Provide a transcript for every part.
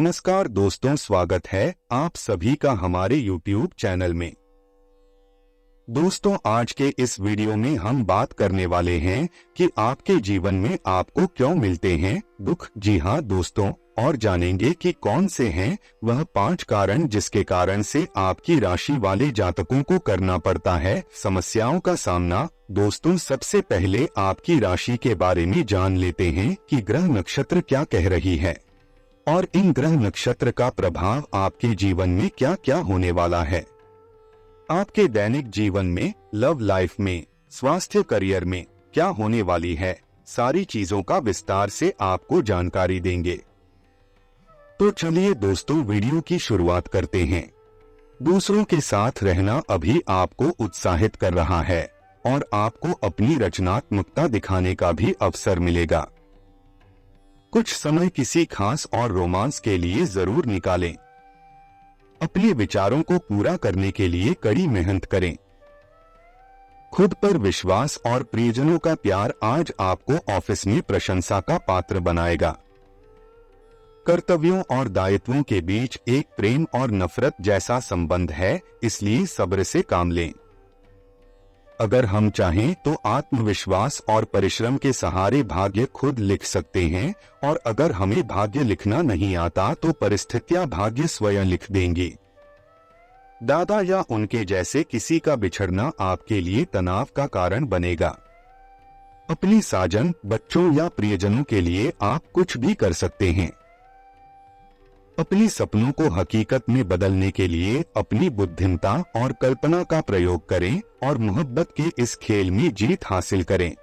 नमस्कार दोस्तों, स्वागत है आप सभी का हमारे YouTube चैनल में। दोस्तों, आज के इस वीडियो में हम बात करने वाले हैं कि आपके जीवन में आपको क्यों मिलते हैं दुख। जी हाँ दोस्तों, और जानेंगे कि कौन से हैं वह 5 कारण जिसके कारण से आपकी राशि वाले जातकों को करना पड़ता है समस्याओं का सामना। दोस्तों, सबसे पहले आपकी राशि के बारे में जान लेते हैं कि ग्रह नक्षत्र क्या कह रही है और इन ग्रह नक्षत्र का प्रभाव आपके जीवन में क्या क्या होने वाला है। आपके दैनिक जीवन में, लव लाइफ में, स्वास्थ्य, करियर में क्या होने वाली है, सारी चीजों का विस्तार से आपको जानकारी देंगे। तो चलिए दोस्तों, वीडियो की शुरुआत करते हैं। दूसरों के साथ रहना अभी आपको उत्साहित कर रहा है और आपको अपनी रचनात्मकता दिखाने का भी अवसर मिलेगा। कुछ समय किसी खास और रोमांस के लिए जरूर निकालें। अपने विचारों को पूरा करने के लिए कड़ी मेहनत करें। खुद पर विश्वास और प्रियजनों का प्यार आज आपको ऑफिस में प्रशंसा का पात्र बनाएगा। कर्तव्यों और दायित्वों के बीच एक प्रेम और नफरत जैसा संबंध है, इसलिए सब्र से काम लें। अगर हम चाहें तो आत्मविश्वास और परिश्रम के सहारे भाग्य खुद लिख सकते हैं, और अगर हमें भाग्य लिखना नहीं आता तो परिस्थितियां भाग्य स्वयं लिख देंगी। दादा या उनके जैसे किसी का बिछड़ना आपके लिए तनाव का कारण बनेगा। अपनी साजन, बच्चों या प्रियजनों के लिए आप कुछ भी कर सकते हैं। अपने सपनों को हकीकत में बदलने के लिए अपनी बुद्धिमत्ता और कल्पना का प्रयोग करें और मोहब्बत के इस खेल में जीत हासिल करें।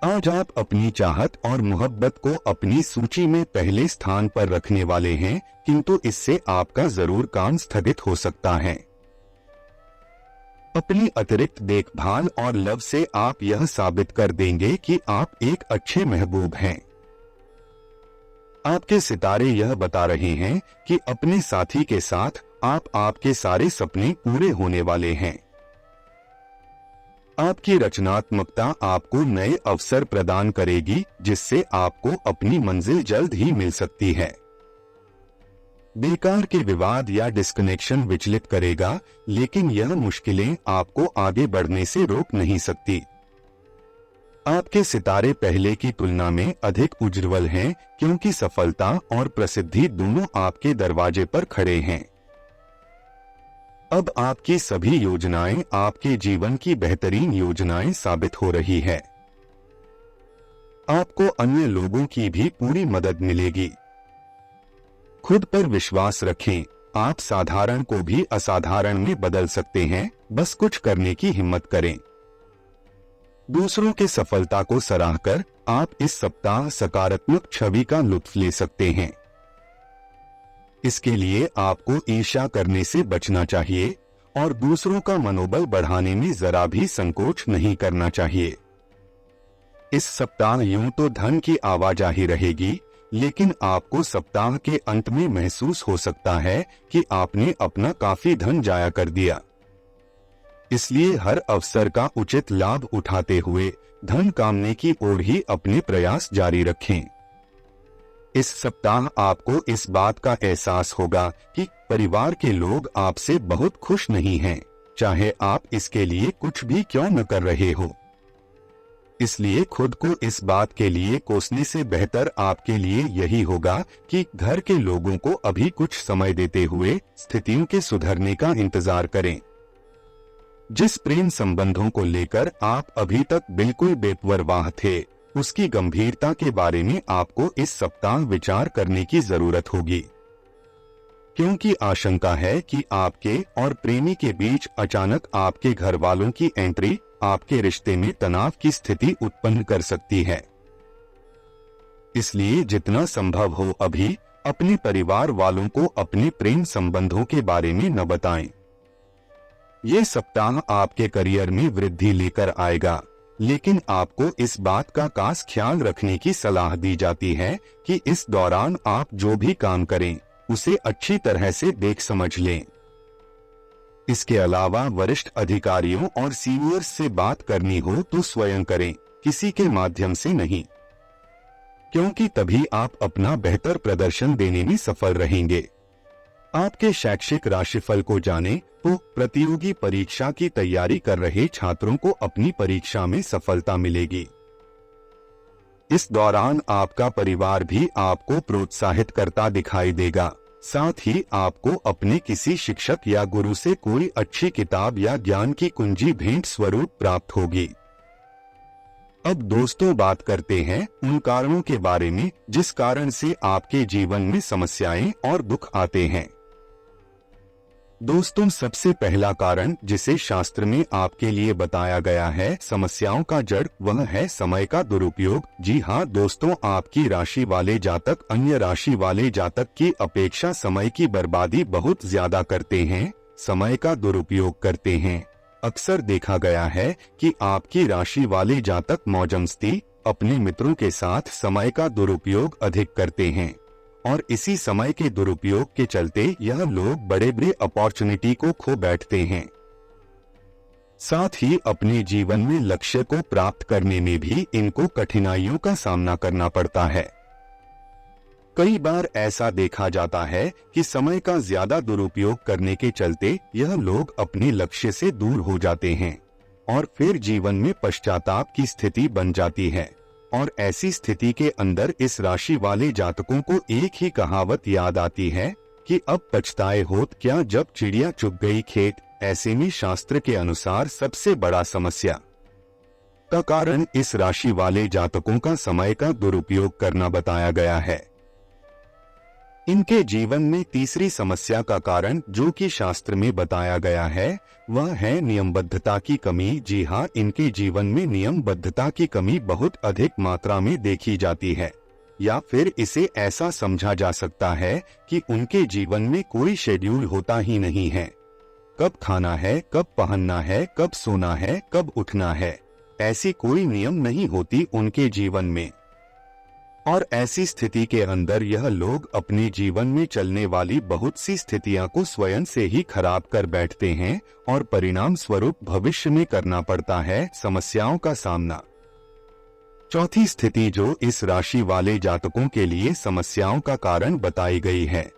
आज आप अपनी चाहत और मोहब्बत को अपनी सूची में पहले स्थान पर रखने वाले हैं, किंतु इससे आपका जरूर काम स्थगित हो सकता है। अपनी अतिरिक्त देखभाल और लव से आप यह साबित कर देंगे कि आप एक अच्छे महबूब हैं। आपके सितारे यह बता रहे हैं कि अपने साथी के साथ आपके सारे सपने पूरे होने वाले हैं। आपकी रचनात्मकता आपको नए अवसर प्रदान करेगी, जिससे आपको अपनी मंजिल जल्द ही मिल सकती है। बेकार के विवाद या डिस्कनेक्शन विचलित करेगा, लेकिन यह मुश्किलें आपको आगे बढ़ने से रोक नहीं सकती। आपके सितारे पहले की तुलना में अधिक उज्ज्वल हैं, क्योंकि सफलता और प्रसिद्धि दोनों आपके दरवाजे पर खड़े हैं। अब आपकी सभी योजनाएं आपके जीवन की बेहतरीन योजनाएं साबित हो रही है। आपको अन्य लोगों की भी पूरी मदद मिलेगी। खुद पर विश्वास रखें। आप साधारण को भी असाधारण में बदल सकते हैं, बस कुछ करने की हिम्मत करें। दूसरों के सफलता को सराहकर आप इस सप्ताह सकारात्मक छवि का लुत्फ ले सकते हैं। इसके लिए आपको ईर्ष्या करने से बचना चाहिए और दूसरों का मनोबल बढ़ाने में जरा भी संकोच नहीं करना चाहिए। इस सप्ताह यूं तो धन की आवाजाही रहेगी, लेकिन आपको सप्ताह के अंत में महसूस हो सकता है कि आपने अपना काफी धन जाया कर दिया। इसलिए हर अवसर का उचित लाभ उठाते हुए धन कामने की ओर ही अपने प्रयास जारी रखें। इस सप्ताह आपको इस बात का एहसास होगा कि परिवार के लोग आपसे बहुत खुश नहीं हैं, चाहे आप इसके लिए कुछ भी क्यों न कर रहे हो। इसलिए खुद को इस बात के लिए कोसने से बेहतर आपके लिए यही होगा कि घर के लोगों को अभी कुछ समय देते हुए स्थितियों के सुधरने का इंतजार करें। जिस प्रेम संबंधों को लेकर आप अभी तक बिल्कुल बेपरवाह थे, उसकी गंभीरता के बारे में आपको इस सप्ताह विचार करने की जरूरत होगी, क्योंकि आशंका है कि आपके और प्रेमी के बीच अचानक आपके घर वालों की एंट्री आपके रिश्ते में तनाव की स्थिति उत्पन्न कर सकती है। इसलिए जितना संभव हो अभी अपने परिवार वालों को अपने प्रेम संबंधों के बारे में न बताएं। ये सप्ताह आपके करियर में वृद्धि लेकर आएगा, लेकिन आपको इस बात का खास ख्याल रखने की सलाह दी जाती है कि इस दौरान आप जो भी काम करें उसे अच्छी तरह से देख समझ लें। इसके अलावा वरिष्ठ अधिकारियों और सीनियर्स से बात करनी हो तो स्वयं करें, किसी के माध्यम से नहीं। क्योंकि तभी आप अपना बेहतर प्रदर्शन देने में सफल रहेंगे। आपके शैक्षिक राशिफल को जानें तो प्रतियोगी परीक्षा की तैयारी कर रहे छात्रों को अपनी परीक्षा में सफलता मिलेगी। इस दौरान आपका परिवार भी आपको प्रोत्साहित करता दिखाई देगा। साथ ही आपको अपने किसी शिक्षक या गुरु से कोई अच्छी किताब या ज्ञान की कुंजी भेंट स्वरूप प्राप्त होगी। अब दोस्तों बात करते हैं उन कारणों के बारे में जिस कारण से आपके जीवन में समस्याएं और दुख आते हैं। दोस्तों, सबसे पहला कारण जिसे शास्त्र में आपके लिए बताया गया है समस्याओं का जड़, वह है समय का दुरुपयोग। जी हाँ दोस्तों, आपकी राशि वाले जातक अन्य राशि वाले जातक की अपेक्षा समय की बर्बादी बहुत ज्यादा करते हैं, समय का दुरुपयोग करते हैं। अक्सर देखा गया है कि आपकी राशि वाले जातक मौजमस्ती, अपने मित्रों के साथ समय का दुरुपयोग अधिक करते हैं और इसी समय के दुरुपयोग के चलते यह लोग बड़े बड़े अपॉर्चुनिटी को खो बैठते हैं। साथ ही अपने जीवन में लक्ष्य को प्राप्त करने में भी इनको कठिनाइयों का सामना करना पड़ता है। कई बार ऐसा देखा जाता है कि समय का ज्यादा दुरुपयोग करने के चलते यह लोग अपने लक्ष्य से दूर हो जाते हैं और फिर जीवन में पश्चाताप की स्थिति बन जाती है। और ऐसी स्थिति के अंदर इस राशि वाले जातकों को एक ही कहावत याद आती है कि अब पछताए होत क्या जब चिड़िया चुग गई खेत। ऐसे में शास्त्र के अनुसार सबसे बड़ा समस्या का कारण इस राशि वाले जातकों का समय का दुरुपयोग करना बताया गया है। इनके जीवन में तीसरी समस्या का कारण जो कि शास्त्र में बताया गया है वह है नियमबद्धता की कमी। जी हाँ, इनके जीवन में नियमबद्धता की कमी बहुत अधिक मात्रा में देखी जाती है, या फिर इसे ऐसा समझा जा सकता है कि उनके जीवन में कोई शेड्यूल होता ही नहीं है। कब खाना है, कब पहनना है, कब सोना है, कब उठना है, ऐसी कोई नियम नहीं होती उनके जीवन में। और ऐसी स्थिति के अंदर यह लोग अपने जीवन में चलने वाली बहुत सी स्थितियां को स्वयं से ही खराब कर बैठते हैं और परिणाम स्वरूप भविष्य में करना पड़ता है समस्याओं का सामना। चौथी स्थिति जो इस राशि वाले जातकों के लिए समस्याओं का कारण बताई गई है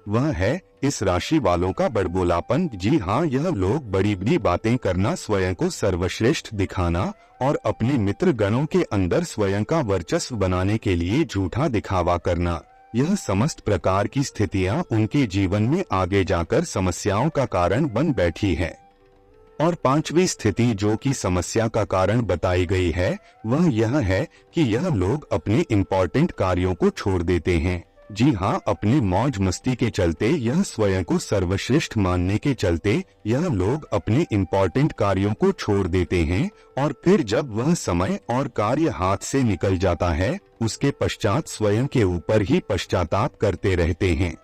वह है इस राशि वालों का बड़बोलापन। जी हाँ, यह लोग बड़ी बड़ी बातें करना, स्वयं को सर्वश्रेष्ठ दिखाना और अपने मित्र गणों के अंदर स्वयं का वर्चस्व बनाने के लिए झूठा दिखावा करना, यह समस्त प्रकार की स्थितियां उनके जीवन में आगे जाकर समस्याओं का कारण बन बैठी है। और पांचवी स्थिति जो कि समस्या का कारण बताई गई है वह यह है कि यह लोग अपने इम्पोर्टेंट कार्यों को छोड़ देते हैं। जी हाँ, अपने मौज मस्ती के चलते, यह स्वयं को सर्वश्रेष्ठ मानने के चलते यह लोग अपने इम्पोर्टेंट कार्यों को छोड़ देते हैं और फिर जब वह समय और कार्य हाथ से निकल जाता है उसके पश्चात स्वयं के ऊपर ही पश्चाताप करते रहते हैं।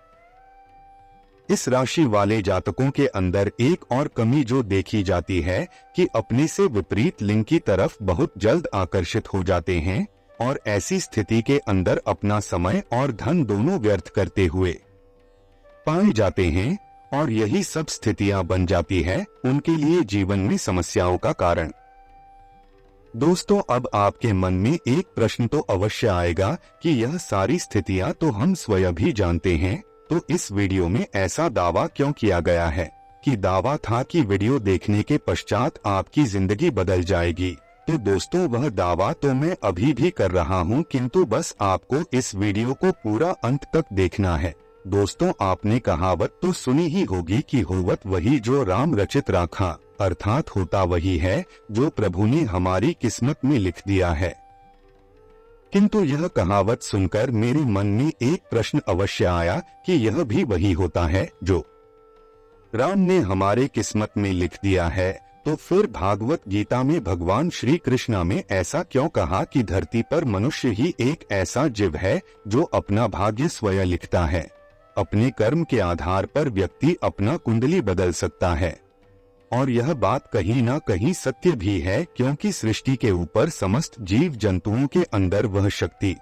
इस राशि वाले जातकों के अंदर एक और कमी जो देखी जाती है कि अपने से विपरीत लिंग की तरफ बहुत जल्द आकर्षित हो जाते हैं और ऐसी स्थिति के अंदर अपना समय और धन दोनों व्यर्थ करते हुए पाए जाते हैं और यही सब स्थितियां बन जाती है उनके लिए जीवन में समस्याओं का कारण। दोस्तों, अब आपके मन में एक प्रश्न तो अवश्य आएगा कि यह सारी स्थितियां तो हम स्वयं भी जानते हैं, तो इस वीडियो में ऐसा दावा क्यों किया गया है कि दावा था कि वीडियो देखने के पश्चात आपकी जिंदगी बदल जाएगी। तो दोस्तों, वह दावा तो मैं अभी भी कर रहा हूं, किंतु बस आपको इस वीडियो को पूरा अंत तक देखना है। दोस्तों, आपने कहावत तो सुनी ही होगी कि होवत वही जो राम रचित राखा, अर्थात होता वही है जो प्रभु ने हमारी किस्मत में लिख दिया है। किंतु यह कहावत सुनकर मेरे मन में एक प्रश्न अवश्य आया कि यह भी वही होता है जो राम ने हमारे किस्मत में लिख दिया है, तो फिर भागवत गीता में भगवान श्री कृष्ण में ऐसा क्यों कहा कि धरती पर मनुष्य ही एक ऐसा जीव है जो अपना भाग्य स्वयं लिखता है। अपने कर्म के आधार पर व्यक्ति अपना कुंडली बदल सकता है और यह बात कहीं ना कहीं सत्य भी है, क्योंकि सृष्टि के ऊपर समस्त जीव जंतुओं के अंदर वह शक्ति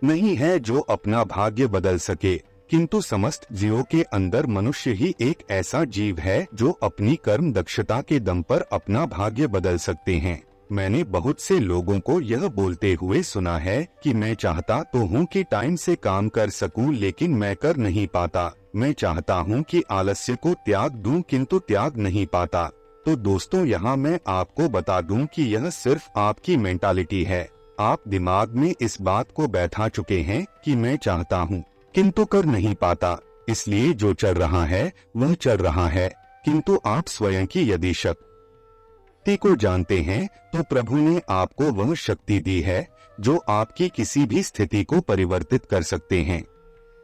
नहीं है जो अपना भाग्य बदल सके, किंतु समस्त जीवों के अंदर मनुष्य ही एक ऐसा जीव है जो अपनी कर्म दक्षता के दम पर अपना भाग्य बदल सकते हैं। मैंने बहुत से लोगों को यह बोलते हुए सुना है कि मैं चाहता तो हूँ कि टाइम से काम कर सकूं, लेकिन मैं कर नहीं पाता। मैं चाहता हूँ कि आलस्य को त्याग दूं, किंतु त्याग नहीं पाता। तो दोस्तों, यहाँ मैं आपको बता दूं कि यह सिर्फ आपकी मेंटालिटी है। आप दिमाग में इस बात को बैठा चुके हैं कि मैं चाहता हूँ किंतु कर नहीं पाता, इसलिए जो चल रहा है वह चल रहा है। किंतु आप स्वयं की यदि शक्ति को जानते हैं तो प्रभु ने आपको वह शक्ति दी है जो आपकी किसी भी स्थिति को परिवर्तित कर सकते हैं,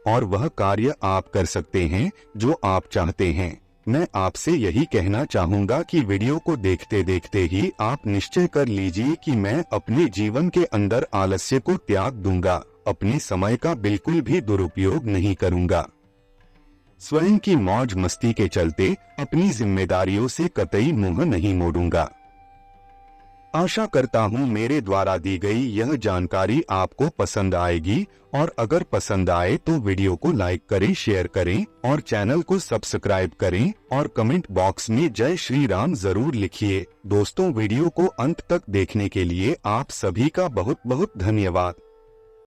और वह कार्य आप कर सकते हैं जो आप चाहते हैं। मैं आपसे यही कहना चाहूँगा कि वीडियो को देखते देखते ही आप निश्चय कर लीजिए कि मैं अपने जीवन के अंदर आलस्य को त्याग दूंगा, अपने समय का बिल्कुल भी दुरुपयोग नहीं करूंगा, स्वयं की मौज मस्ती के चलते अपनी जिम्मेदारियों से कतई मुंह नहीं मोड़ूंगा। आशा करता हूँ मेरे द्वारा दी गई यह जानकारी आपको पसंद आएगी, और अगर पसंद आए तो वीडियो को लाइक करें, शेयर करें और चैनल को सब्सक्राइब करें, और कमेंट बॉक्स में जय श्री राम जरूर लिखिए। दोस्तों, वीडियो को अंत तक देखने के लिए आप सभी का बहुत बहुत धन्यवाद।